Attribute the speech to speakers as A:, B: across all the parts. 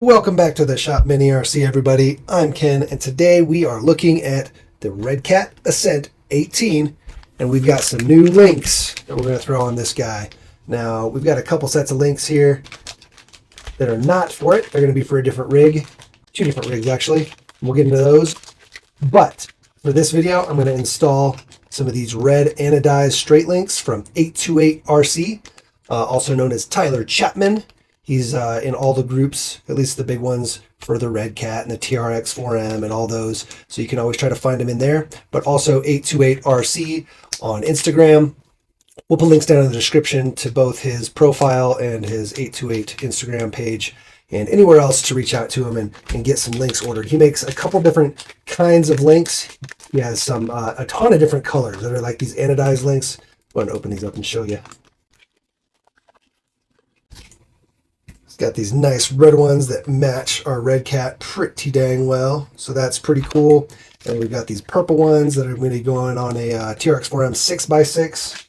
A: Welcome back to the Chapman ERC, everybody. I'm Ken, and today we are looking at the Redcat Ascent 18, and we've got some new links that we're going to throw on this guy. Now, we've got a couple sets of links here that are not for it. They're going to be for a different rig, two different rigs actually. We'll get into those. But for this video, I'm going to install some of these red anodized straight links from 828RC, also known as Tyler Chapman. He's in all the groups, at least the big ones for the Redcat and the TRX4M and all those. So you can always try to find him in there. But also 828RC on Instagram. We'll put links down in the description to both his profile and his 828 Instagram page and anywhere else to reach out to him and get some links ordered. He makes a couple different kinds of links. He has a ton of different colors that are like these anodized links. I'm going to open these up and show you. Got these nice red ones that match our Redcat pretty dang well. So that's pretty cool. And we've got these purple ones that are going to be going on a TRX4M 6x6.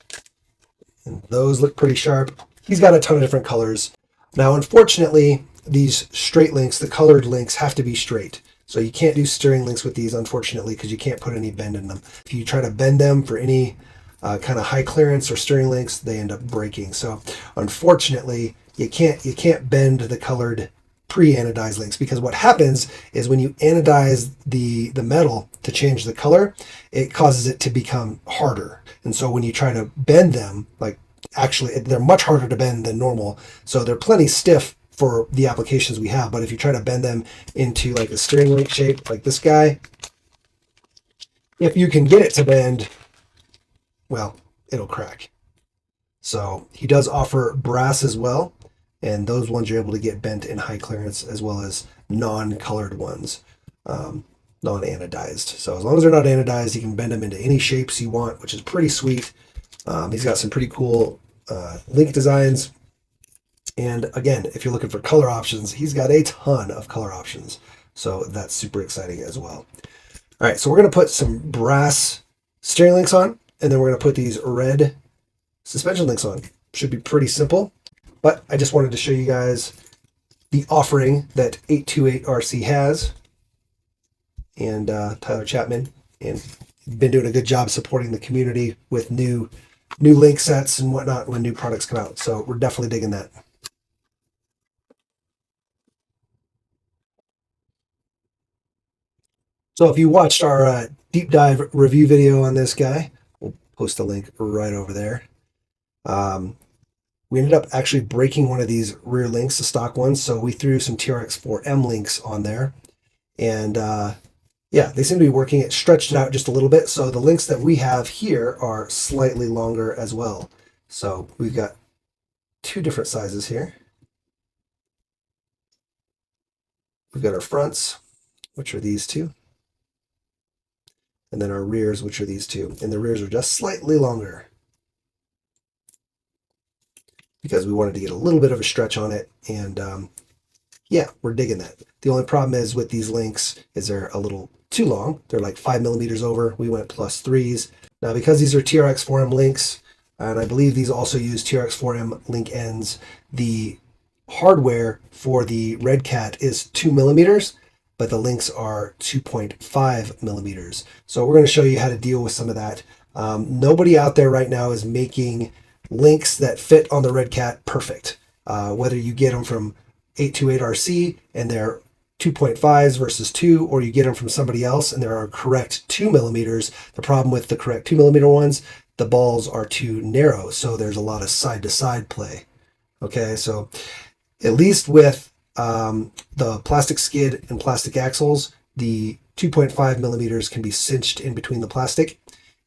A: And those look pretty sharp. He's got a ton of different colors. Now, unfortunately, these straight links, the colored links, have to be straight. So you can't do steering links with these, unfortunately, because you can't put any bend in them. If you try to bend them for any kind of high clearance or steering links, they end up breaking. So unfortunately, you can't bend the colored pre-anodized links, because what happens is when you anodize the metal to change the color, it causes it to become harder. And so when you try to bend them, like actually they're much harder to bend than normal. So they're plenty stiff for the applications we have, but if you try to bend them into like a steering link shape like this guy, if you can get it to bend, well, it'll crack. So he does offer brass as well, and those ones you're able to get bent in high clearance, as well as non-colored ones, non-anodized. So as long as they're not anodized, you can bend them into any shapes you want, which is pretty sweet. He's got some pretty cool link designs. And again, if you're looking for color options, he's got a ton of color options. So that's super exciting as well. All right, so we're going to put some brass steering links on, and then we're going to put these red suspension links on. Should be pretty simple, but I just wanted to show you guys the offering that 828RC has, and Tyler Chapman, and been doing a good job supporting the community with new link sets and whatnot when new products come out. So we're definitely digging that. So if you watched our deep dive review video on this guy, we'll post a link right over there. We ended up actually breaking one of these rear links, the stock ones, so we threw some TRX4M links on there. And yeah, they seem to be working. It stretched it out just a little bit, so the links that we have here are slightly longer as well. So we've got two different sizes here. We've got our fronts, which are these two, and then our rears, which are these two. And the rears are just slightly longer, because we wanted to get a little bit of a stretch on it. And yeah, we're digging that. The only problem is with these links is they're a little too long. They're like 5 millimeters over. We went +3s. Now, because these are TRX4M links, and I believe these also use TRX4M link ends, the hardware for the Redcat is 2 millimeters, but the links are 2.5 millimeters. So we're going to show you how to deal with some of that. Nobody out there right now is making links that fit on the Redcat perfect. Whether you get them from 828RC and they're 2.5s versus 2, or you get them from somebody else and there are correct 2 millimeters. The problem with the correct 2 millimeter ones, the balls are too narrow, so there's a lot of side-to-side play. Okay, so at least with the plastic skid and plastic axles, the 2.5 millimeters can be cinched in between the plastic,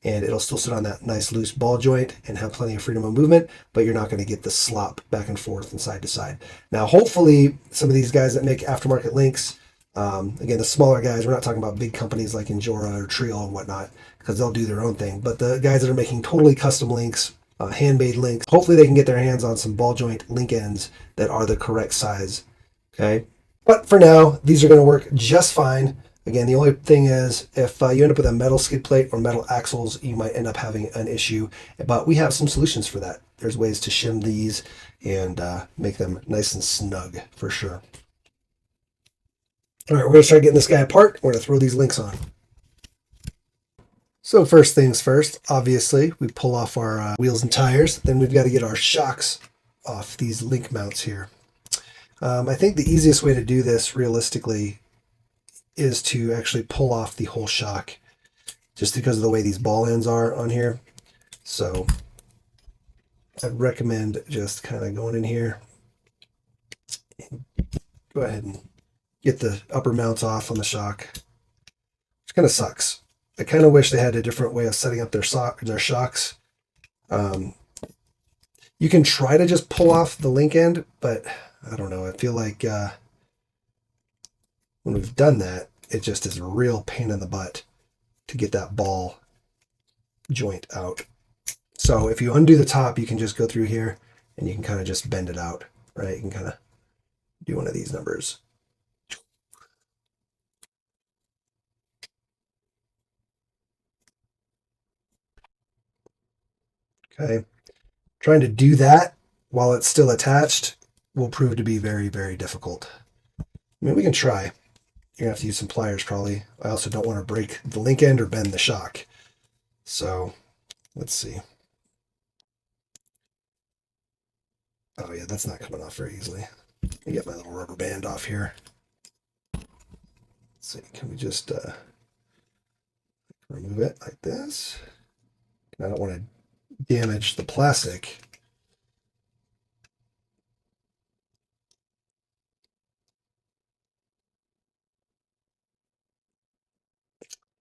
A: and it'll still sit on that nice loose ball joint and have plenty of freedom of movement, but you're not going to get the slop back and forth and side to side. Now, hopefully, some of these guys that make aftermarket links, again, the smaller guys, we're not talking about big companies like Injora or Trio and whatnot, because they'll do their own thing, but the guys that are making totally custom links, handmade links, hopefully they can get their hands on some ball joint link ends that are the correct size, okay? But for now, these are going to work just fine. Again, the only thing is if you end up with a metal skid plate or metal axles, you might end up having an issue. But we have some solutions for that. There's ways to shim these and make them nice and snug for sure. All right, we're going to start getting this guy apart. We're going to throw these links on. So first things first, obviously, we pull off our wheels and tires. Then we've got to get our shocks off these link mounts here. I think the easiest way to do this realistically is to actually pull off the whole shock just because of the way these ball ends are on here. So I'd recommend just kind of going in here. Go ahead and get the upper mounts off on the shock. Which kind of sucks. I kind of wish they had a different way of setting up their shocks. You can try to just pull off the link end, but I don't know. I feel like when we've done that, it just is a real pain in the butt to get that ball joint out. So if you undo the top, you can just go through here and you can kind of just bend it out, right? You can kind of do one of these numbers. Okay. Trying to do that while it's still attached will prove to be very, very difficult. I mean, we can try. You're going to have to use some pliers probably. I also don't want to break the link end or bend the shock. So let's see. Oh yeah, that's not coming off very easily. Let me get my little rubber band off here. Let's see, can we just remove it like this? I don't want to damage the plastic.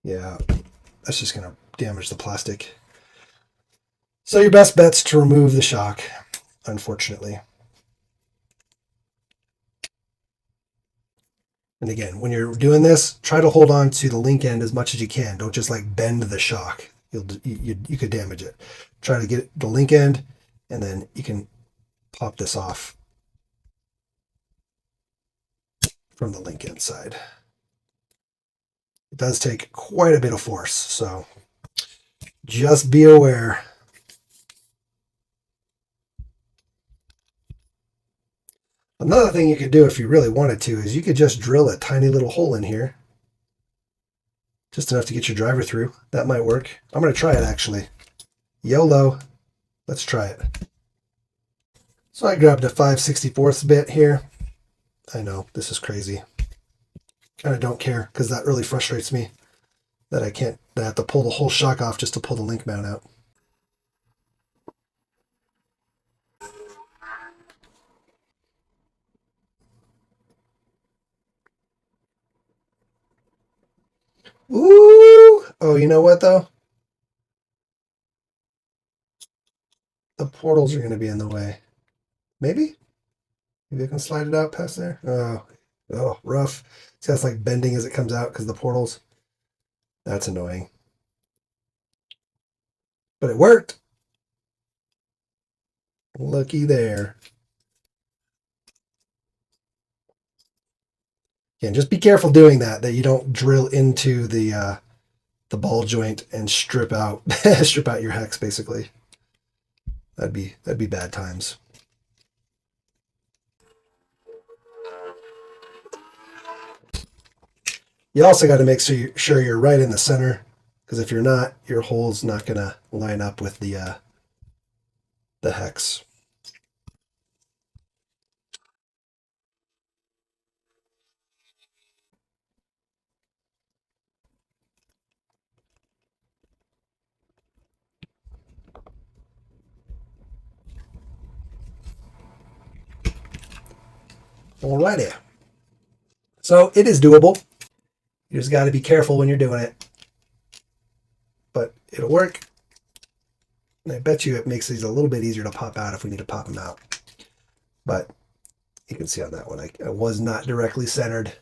A: Yeah, that's just going to damage the plastic. So your best bet's to remove the shock, unfortunately. And again, when you're doing this, try to hold on to the link end as much as you can. Don't just like bend the shock. You could damage it. Try to get the link end, and then you can pop this off from the link end side. It does take quite a bit of force, so just be aware. Another thing you could do if you really wanted to is you could just drill a tiny little hole in here. Just enough to get your driver through. That might work. I'm going to try it actually. YOLO. Let's try it. So I grabbed a 5/64 bit here. I know, this is crazy. Kind of don't care because that really frustrates me that I have to pull the whole shock off just to pull the link mount out. Ooh! Oh, you know what though? The portals are going to be in the way. Maybe? Maybe I can slide it out past there. Oh, rough. See, that's like bending as it comes out because the portals. That's annoying. But it worked. Looky there. And just be careful doing that you don't drill into the ball joint and strip out strip out your hex basically. That'd be bad times. You also got to make sure you're right in the center, because if you're not, your hole's not going to line up with the hex. Alrighty. So it is doable. You just got to be careful when you're doing it. But it'll work. And I bet you it makes these a little bit easier to pop out if we need to pop them out. But you can see on that one, I was not directly centered.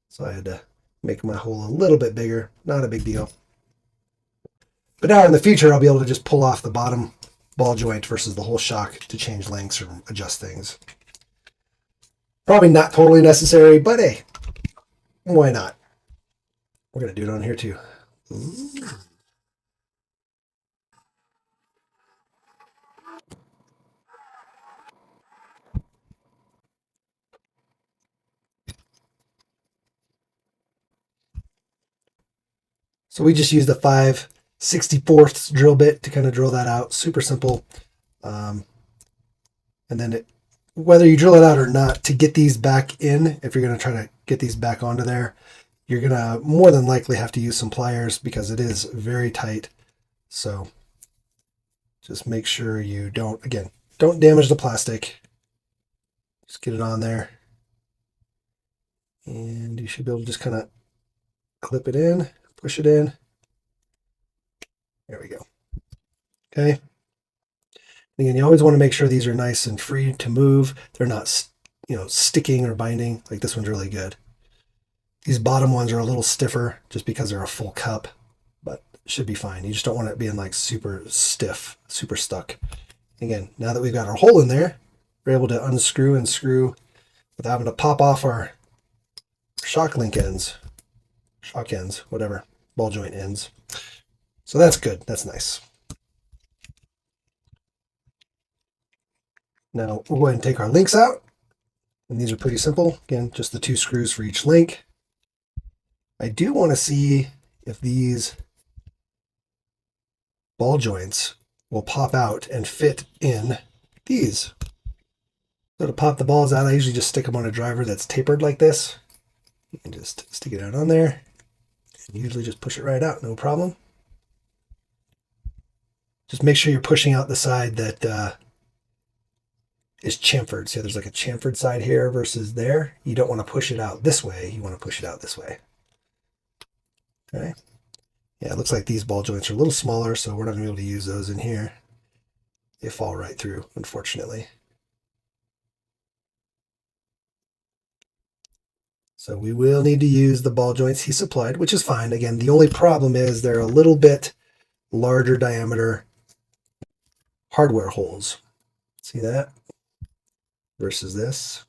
A: So I had to make my hole a little bit bigger. Not a big deal. But now in the future, I'll be able to just pull off the bottom ball joint versus the whole shock to change lengths or adjust things. Probably not totally necessary, but hey, why not? We're going to do it on here too. So we just used a 5/64 drill bit to kind of drill that out. Super simple. And then whether you drill it out or not, to get these back in, if you're going to try to get these back onto there, you're going to more than likely have to use some pliers because it is very tight. So just make sure you don't damage the plastic. Just get it on there. And you should be able to just kind of clip it in, push it in. There we go. Okay. Again, you always want to make sure these are nice and free to move. They're not, sticking or binding. Like this one's really good. These bottom ones are a little stiffer just because they're a full cup, but it should be fine. You just don't want it being like super stiff, super stuck. Again, now that we've got our hole in there, we're able to unscrew and screw without having to pop off our shock ends, whatever, ball joint ends. So that's good. That's nice. Now we'll go ahead and take our links out. And these are pretty simple. Again, just the 2 screws for each link. I do want to see if these ball joints will pop out and fit in these. So to pop the balls out, I usually just stick them on a driver that's tapered like this. You can just stick it out on there. And usually just push it right out, no problem. Just make sure you're pushing out the side that is chamfered. See, there's like a chamfered side here versus there. You don't want to push it out this way. You want to push it out this way. Okay. Yeah, it looks like these ball joints are a little smaller, so we're not going to be able to use those in here. They fall right through, unfortunately. So we will need to use the ball joints he supplied, which is fine. Again, the only problem is they're a little bit larger diameter hardware holes. See that? Versus this.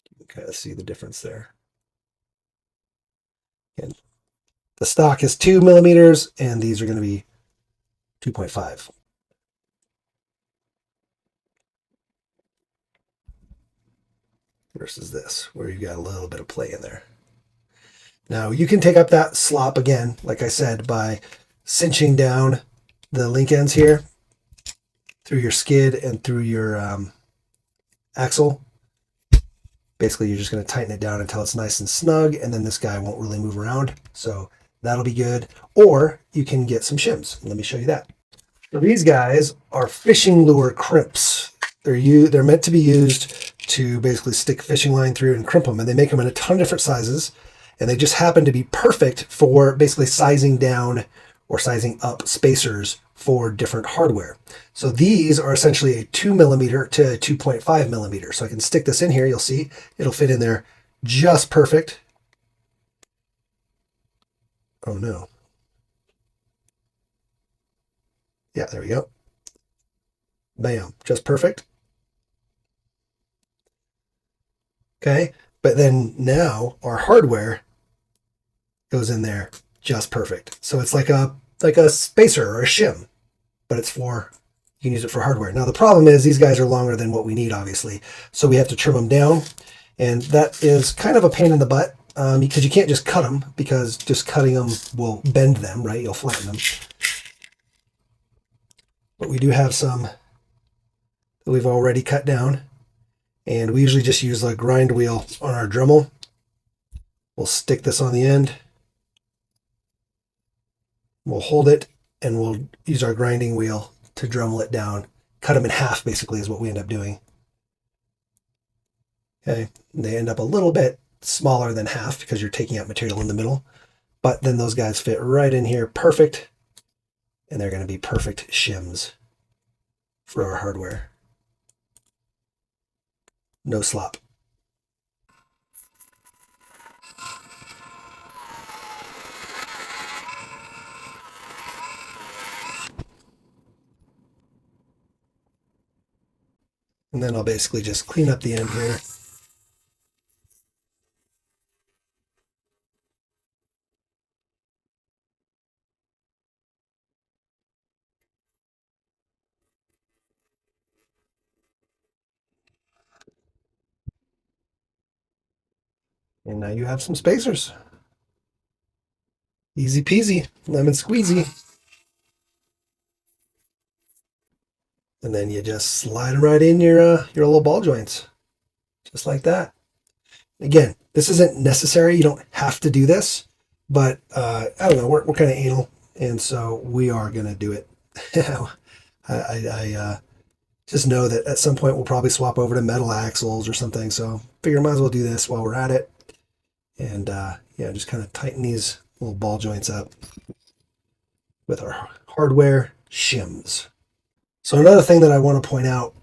A: You can kind of see the difference there. And the stock is 2 millimeters, and these are going to be 2.5. Versus this, where you've got a little bit of play in there. Now, you can take up that slop again, like I said, by cinching down the link ends here through your skid and through your axle. Basically, you're just going to tighten it down until it's nice and snug, and then this guy won't really move around. So that'll be good. Or you can get some shims. Let me show you that. So these guys are fishing lure crimps. They're meant to be used to basically stick fishing line through and crimp them, and they make them in a ton of different sizes, and they just happen to be perfect for basically sizing down or sizing up spacers for different hardware. So these are essentially a 2 millimeter to 2.5 millimeter. So I can stick this in here. You'll see it'll fit in there just perfect. Oh no. Yeah, there we go. Bam, just perfect. Okay, but then now our hardware goes in there just perfect. So it's like a spacer or a shim, but it's for, you can use it for hardware. Now the problem is these guys are longer than what we need, obviously. So we have to trim them down, and that is kind of a pain in the butt because you can't just cut them, because just cutting them will bend them, right? You'll flatten them. But we do have some that we've already cut down, and we usually just use a grind wheel on our Dremel. We'll stick this on the end. We'll hold it, and we'll use our grinding wheel to Dremel it down. Cut them in half, basically, is what we end up doing. Okay, and they end up a little bit smaller than half because you're taking out material in the middle. But then those guys fit right in here perfect, and they're going to be perfect shims for our hardware. No slop. And then I'll basically just clean up the end here. And now you have some spacers. Easy peasy, lemon squeezy. And then you just slide them right in your little ball joints, just like that. Again, this isn't necessary. You don't have to do this, but I don't know. We're kind of anal, and so we are gonna do it. I just know that at some point we'll probably swap over to metal axles or something. So figure might as well do this while we're at it, and yeah, just kind of tighten these little ball joints up with our hardware shims. So another thing that I want to point out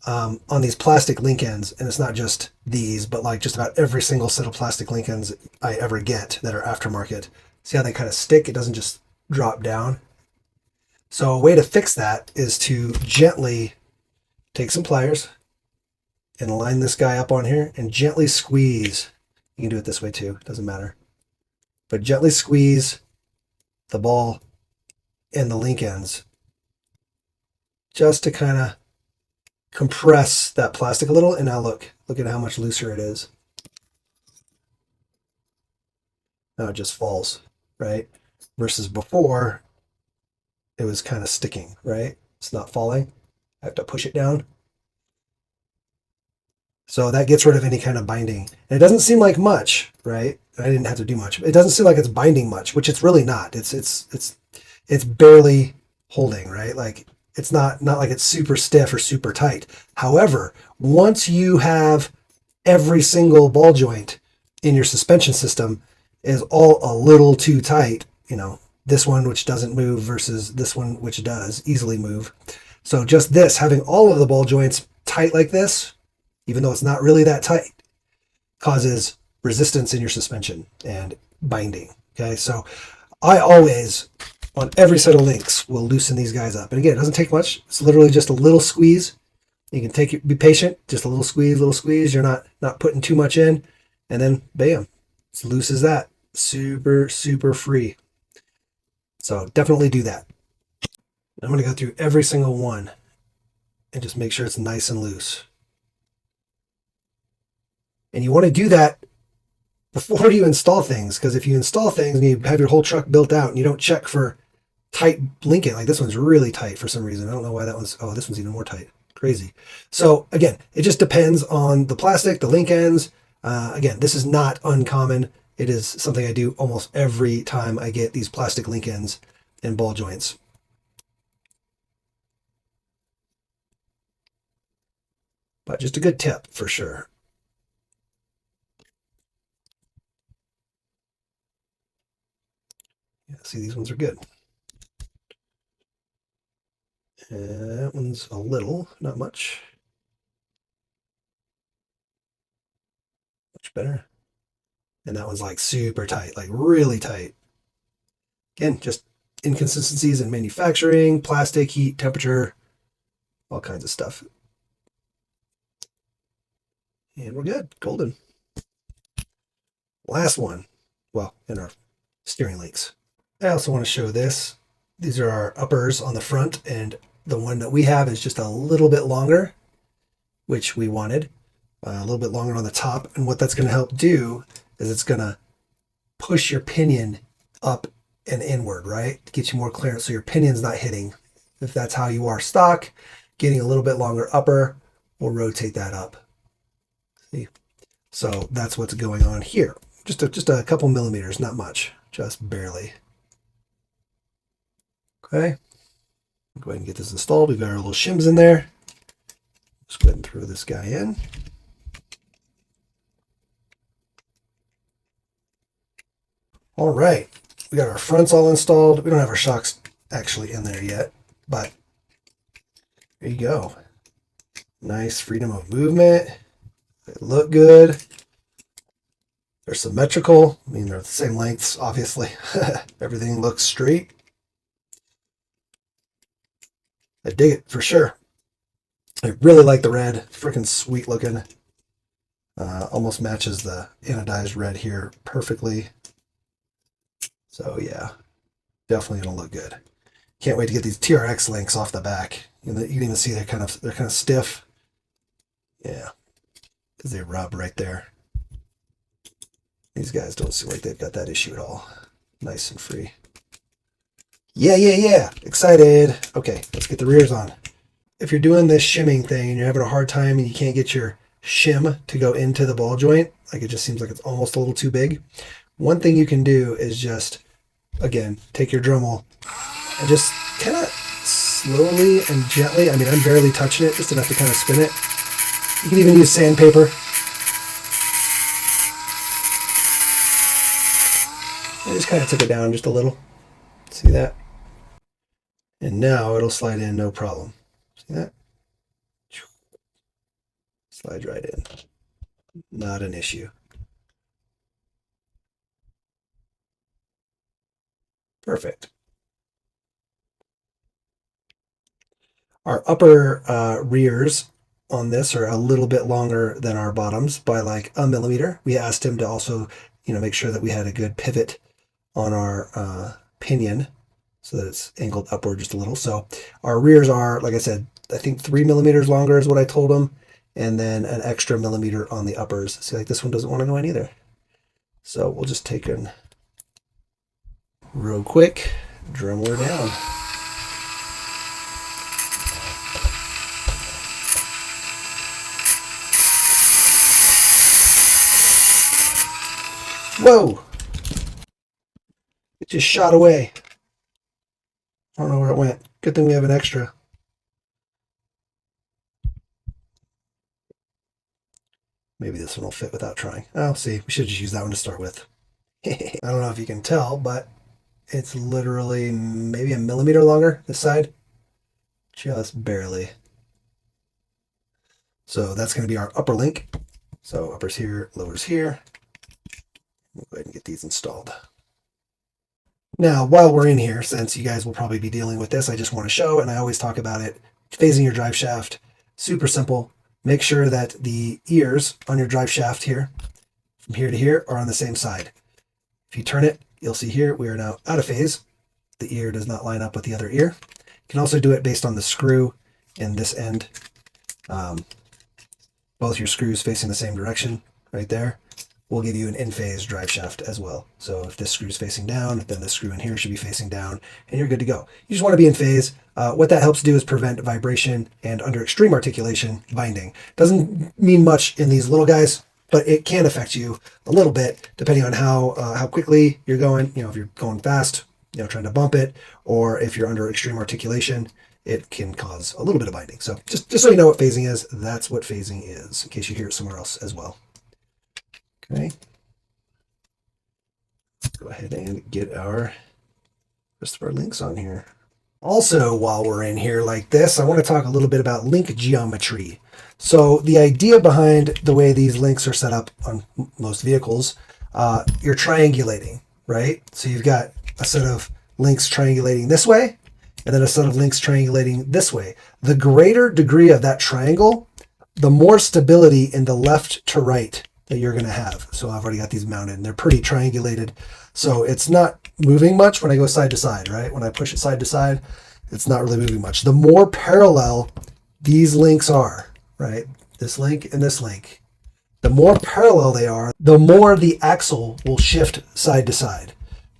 A: on these plastic link ends, and it's not just these, but like just about every single set of plastic link ends I ever get that are aftermarket. See how they kind of stick? It doesn't just drop down. So a way to fix that is to gently take some pliers and line this guy up on here and gently squeeze. You can do it this way too, it doesn't matter. But gently squeeze the ball and the link ends just to kind of compress that plastic a little. And now look at how much looser it is. Now it just falls, right? Versus before, it was kind of sticking, right? It's not falling. I have to push it down. So that gets rid of any kind of binding. And it doesn't seem like much, right? I didn't have to do much. It doesn't seem like it's binding much, which it's really not. It's barely holding, right? Like it's not like it's super stiff or super tight. However, once you have every single ball joint in your suspension system is all a little too tight, you know, this one which doesn't move versus this one which does easily move. So just this, having all of the ball joints tight like this, even though it's not really that tight, causes resistance in your suspension and binding. Okay, so I always, on every set of links, will loosen these guys up. And again, it doesn't take much. It's literally just a little squeeze. You can take it, be patient, just a little squeeze. You're not putting too much in, and then bam, it's loose as that. Super, super free. So definitely do that. I'm going to go through every single one and just make sure it's nice and loose. And you want to do that before you install things, because if you install things and you have your whole truck built out and you don't check for tight linking, like this one's really tight for some reason. I don't know why that one's, oh, this one's even more tight. Crazy. So again, it just depends on the plastic, the link ends. Again, this is not uncommon. It is something I do almost every time I get these plastic link ends and ball joints. But just a good tip for sure. Yeah, see, these ones are good. That one's a little, not much. Much better. And that one's like super tight, like really tight. Again, just inconsistencies in manufacturing, plastic, heat, temperature, all kinds of stuff. And we're good, golden. Last one, well, in our steering links. I also want to show this. These are our uppers on the front, and the one that we have is just a little bit longer, which we wanted. A little bit longer on the top. And what that's going to help do is it's going to push your pinion up and inward, right? To get you more clearance so your pinion's not hitting. If that's how you are stock, getting a little bit longer upper will rotate that up. See? So that's what's going on here. Just a couple millimeters, not much, just barely. Okay. Go ahead and get this installed. We've got our little shims in there. Just go ahead and throw this guy in. All right, we got our fronts all installed. We don't have our shocks actually in there yet, but there you go. Nice freedom of movement. They look good. They're symmetrical. I mean, they're the same lengths, obviously. Everything looks straight. I dig it for sure. I really like the red. Freaking sweet looking. Almost matches the anodized red here perfectly. So yeah, definitely gonna look good. Can't wait to get these TRX links off the back. You can even see they're kind of stiff. Yeah, because they rub right there. These guys don't seem like they've got that issue at all. nice and free. Yeah, yeah, yeah. Excited. Okay, let's get the rears on. If you're doing this shimming thing and you're having a hard time and you can't get your shim to go into the ball joint, like it just seems like it's almost a little too big, one thing you can do is just, again, take your Dremel and just kind of slowly and gently, I mean, I'm barely touching it, just enough to kind of spin it. You can even use sandpaper. I just kind of took it down just a little. See that? And now it'll slide in no problem. See that? Slides right in. Not an issue. Perfect. Our upper rears on this are a little bit longer than our bottoms by like a millimeter. We asked him to also, make sure that we had a good pivot on our pinion so that it's angled upward just a little. So our rears are, like I said, I think 3 millimeters longer is what I told him, and then an extra millimeter on the uppers. See, like this one doesn't want to go in either. So we'll just take a real quick Dremel down. Whoa! It just shot away. I don't know where it went. Good thing we have an extra. Maybe this one will fit without trying. Oh, see, we should just use that one to start with. I don't know if you can tell, but it's literally maybe a millimeter longer this side. Just barely. So that's going to be our upper link. So uppers here, lowers here. We'll go ahead and get these installed. Now, while we're in here, since you guys will probably be dealing with this, I just want to show, and I always talk about it, phasing your drive shaft. Super simple. Make sure that the ears on your drive shaft here, from here to here, are on the same side. If you turn it, you'll see here, we are now out of phase. The ear does not line up with the other ear. You can also do it based on the screw in this end. Both your screws facing the same direction right there will give you an in-phase drive shaft as well. So if this screw is facing down, then this screw in here should be facing down, and you're good to go. You just want to be in phase. What that helps do is prevent vibration and, under extreme articulation, binding. Doesn't mean much in these little guys, but it can affect you a little bit depending on how quickly you're going. If you're going fast, trying to bump it, or if you're under extreme articulation, it can cause a little bit of binding. So just so you know what phasing is, that's what phasing is, in case you hear it somewhere else as well. Okay. Let's go ahead and get our rest of our links on here. Also, while we're in here like this, I want to talk a little bit about link geometry. So the idea behind the way these links are set up on most vehicles, you're triangulating, right? So you've got a set of links triangulating this way, and then a set of links triangulating this way. The greater degree of that triangle, the more stability in the left to right that you're going to have. So I've already got these mounted, and they're pretty triangulated. So it's not moving much when I go side to side, right? When I push it side to side, it's not really moving much. The more parallel these links are, right? This link and this link, the more parallel they are, the more the axle will shift side to side.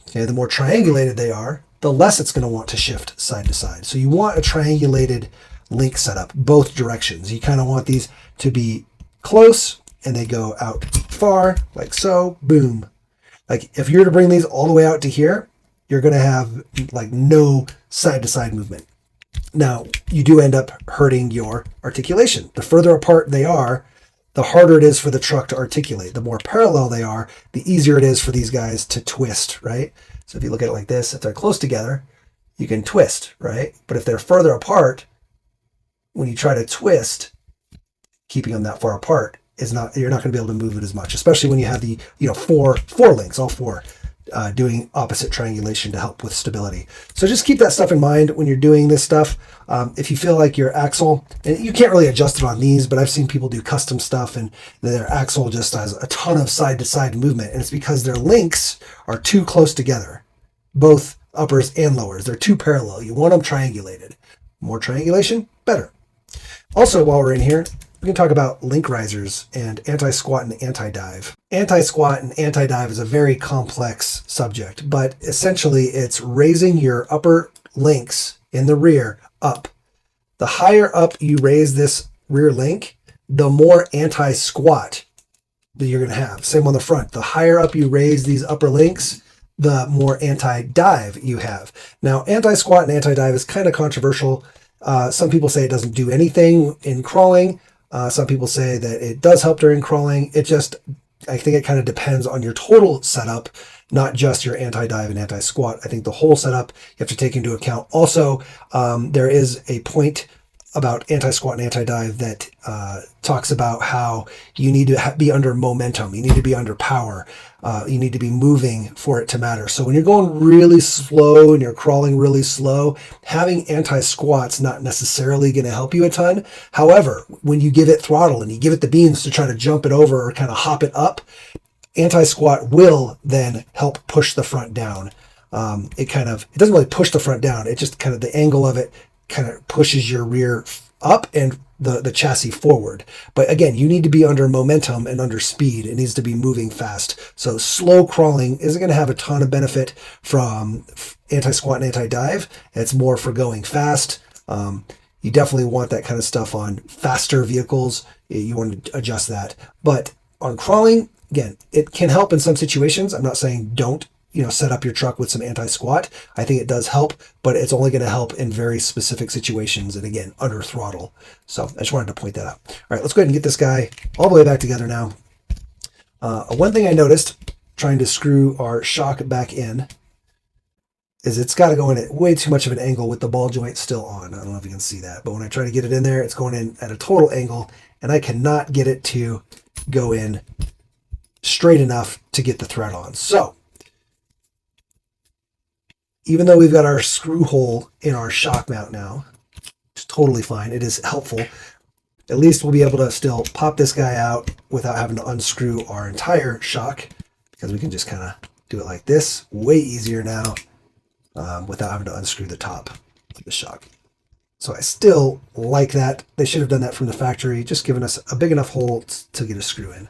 A: Okay, the more triangulated they are, the less it's going to want to shift side to side. So you want a triangulated link setup, both directions. You kind of want these to be close, and they go out far, like so, boom. Like if you were to bring these all the way out to here, you're going to have like no side-to-side movement. Now, you do end up hurting your articulation. The further apart they are, the harder it is for the truck to articulate. The more parallel they are, the easier it is for these guys to twist, right? So if you look at it like this, if they're close together, you can twist, right? But if they're further apart, when you try to twist, keeping them that far apart, you're not going to be able to move it as much, especially when you have the four links, all four, doing opposite triangulation to help with stability. So just keep that stuff in mind when you're doing this stuff. If you feel like your axle, and you can't really adjust it on these, but I've seen people do custom stuff and their axle just has a ton of side-to-side movement, and it's because their links are too close together, both uppers and lowers. They're too parallel. You want them triangulated. More triangulation, better. Also, while we're in here, we can talk about link risers and anti-squat and anti-dive. Anti-squat and anti-dive is a very complex subject, but essentially it's raising your upper links in the rear up. The higher up you raise this rear link, the more anti-squat that you're going to have. Same on the front. The higher up you raise these upper links, the more anti-dive you have. Now, anti-squat and anti-dive is kind of controversial. Some people say it doesn't do anything in crawling. Some people say that it does help during crawling. I think it kind of depends on your total setup, not just your anti-dive and anti-squat. I think the whole setup you have to take into account. Also, there is a point about anti-squat and anti-dive that talks about how you need to be under momentum. You need to be under power. You need to be moving for it to matter. So when you're going really slow and you're crawling really slow, having anti-squat's not necessarily going to help you a ton. However, when you give it throttle and you give it the beans to try to jump it over or kind of hop it up, anti-squat will then help push the front down. It doesn't really push the front down. It just kind of, the angle of it kind of pushes your rear up and the chassis forward. But again, you need to be under momentum and under speed. It needs to be moving fast. So slow crawling isn't going to have a ton of benefit from anti-squat and anti-dive. It's more for going fast. You definitely want that kind of stuff on faster vehicles. You want to adjust that. But on crawling, again, it can help in some situations. I'm not saying don't set up your truck with some anti-squat. I think it does help, but it's only going to help in very specific situations and again, under throttle. So I just wanted to point that out. All right, let's go ahead and get this guy all the way back together now. One thing I noticed trying to screw our shock back in is it's got to go in at way too much of an angle with the ball joint still on. I don't know if you can see that, but when I try to get it in there, it's going in at a total angle and I cannot get it to go in straight enough to get the thread on. So even though we've got our screw hole in our shock mount now, it's totally fine. It is helpful. At least we'll be able to still pop this guy out without having to unscrew our entire shock, because we can just kind of do it like this. Way easier now without having to unscrew the top of the shock. So I still like that. They should have done that from the factory, just giving us a big enough hole to get a screw in,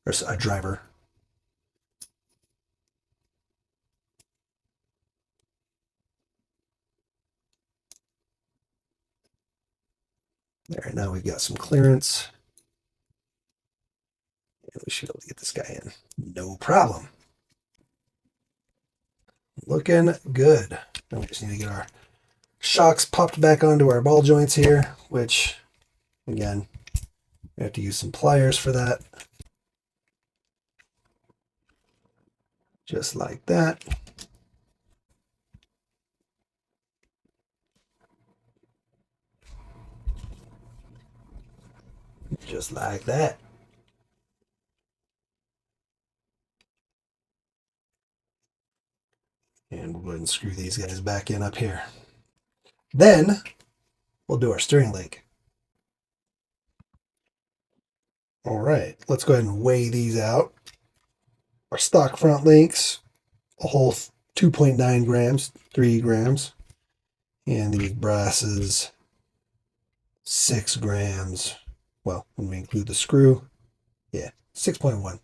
A: or a driver. There, now we've got some clearance. And we should be able to get this guy in. No problem. Looking good. Now we just need to get our shocks popped back onto our ball joints here, which, again, we have to use some pliers for that. Just like that. Just like that. And we'll go ahead and screw these guys back in up here. Then we'll do our steering link. All right, let's go ahead and weigh these out. Our stock front links, a whole 2.9 grams, 3 grams. And these brasses, 6 grams. Well, when we include the screw, yeah, 6.1.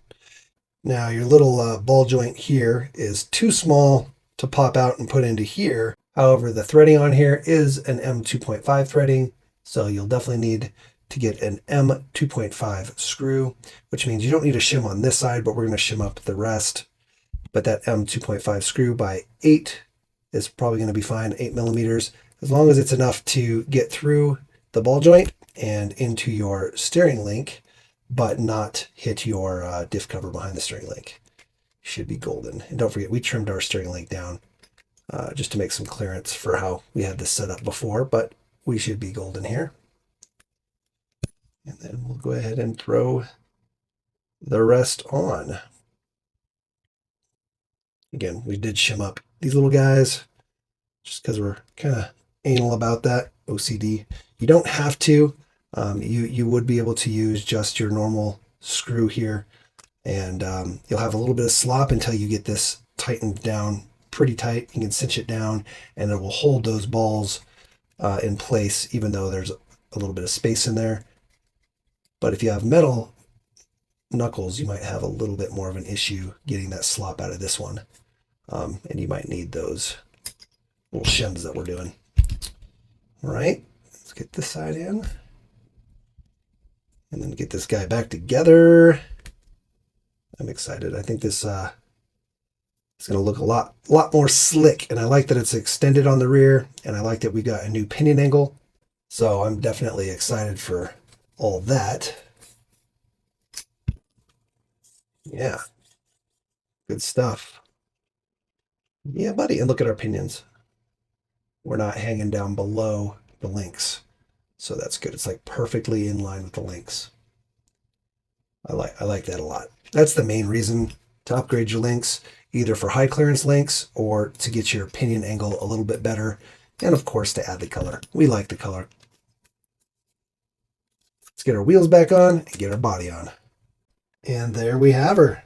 A: Now your little ball joint here is too small to pop out and put into here. However, the threading on here is an M2.5 threading, so you'll definitely need to get an M2.5 screw, which means you don't need a shim on this side, but we're going to shim up the rest. But that M2.5 screw by 8 is probably going to be fine, 8 millimeters, as long as it's enough to get through the ball joint and into your steering link, but not hit your diff cover behind the steering link. Should be golden. And don't forget, we trimmed our steering link down just to make some clearance for how we had this set up before, but we should be golden here. And then we'll go ahead and throw the rest on. Again, we did shim up these little guys just because we're kind of anal about that, OCD. You don't have to. You would be able to use just your normal screw here, and you'll have a little bit of slop until you get this tightened down pretty tight. You can cinch it down and it will hold those balls in place, even though there's a little bit of space in there. But if you have metal knuckles, you might have a little bit more of an issue getting that slop out of this one. And you might need those little shims that we're doing. All right, let's get this side in. And then get this guy back together. I'm excited. I think this it's going to look a lot more slick. And I like that it's extended on the rear. And I like that we got a new pinion angle. So I'm definitely excited for all that. Yeah, good stuff. Yeah, buddy. And look at our pinions. We're not hanging down below the links. So that's good. It's like perfectly in line with the links. I like that a lot. That's the main reason to upgrade your links, either for high clearance links or to get your pinion angle a little bit better. And of course, to add the color. We like the color. Let's get our wheels back on and get our body on. And there we have her.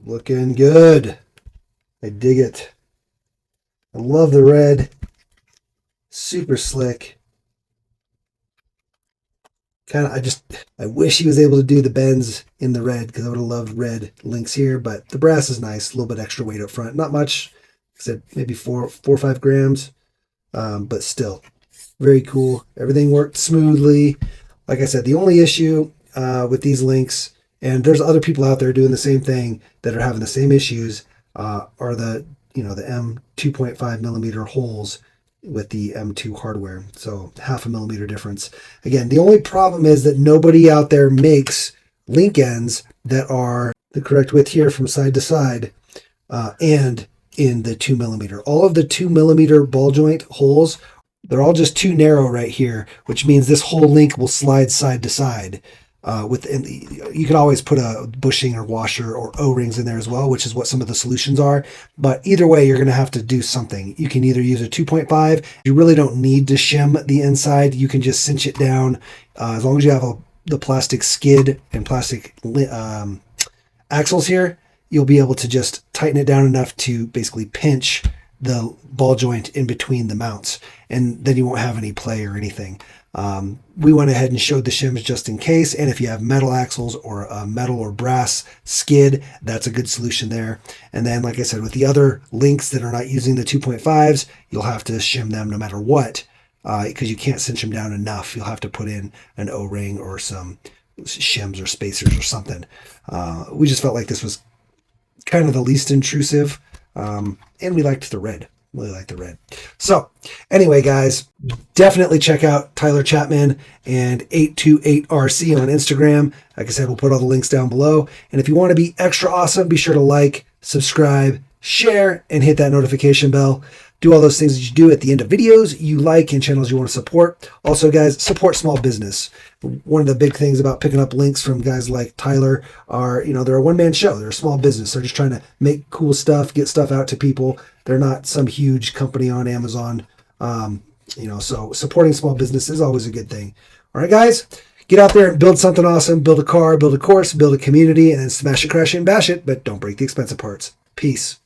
A: Looking good. I dig it. I love the red. Super slick. I wish he was able to do the bends in the red, because I would have loved red links here, but the brass is nice. A little bit extra weight up front. Not much. I said maybe 4 or 5 grams, but still very cool. Everything worked smoothly. Like I said, the only issue with these links, and there's other people out there doing the same thing that are having the same issues, are the M 2.5 millimeter holes with the M2 hardware. So 0.5 millimeter difference. Again, the only problem is that nobody out there makes link ends that are the correct width here from side to side and in the 2 millimeter. All of the 2 millimeter ball joint holes, they're all just too narrow right here, which means this whole link will slide side to side. You can always put a bushing or washer or O-rings in there as well, which is what some of the solutions are. But either way, you're going to have to do something. You can either use a 2.5. You really don't need to shim the inside. You can just cinch it down. As long as you have the plastic skid and plastic axles here, you'll be able to just tighten it down enough to basically pinch the ball joint in between the mounts. And then you won't have any play or anything. We went ahead and showed the shims just in case, and if you have metal axles or a metal or brass skid, that's a good solution there. And then, like I said, with the other links that are not using the 2.5s, you'll have to shim them no matter what, because you can't cinch them down enough. You'll have to put in an O-ring or some shims or spacers or something. We just felt like this was kind of the least intrusive, and we liked the red. Really like the red. So anyway, guys, definitely check out Tyler Chapman and 828RC on Instagram. Like I said, we'll put all the links down below. And if you want to be extra awesome, be sure to like, subscribe, share, and hit that notification bell. Do all those things that you do at the end of videos you like and channels you want to support. Also, guys, support small business. One of the big things about picking up links from guys like Tyler are, they're a one-man show. They're a small business. They're just trying to make cool stuff, get stuff out to people. They're not some huge company on Amazon. So supporting small business is always a good thing. All right, guys, get out there and build something awesome. Build a car, build a course, build a community, and then smash it, crash it, and bash it, but don't break the expensive parts. Peace.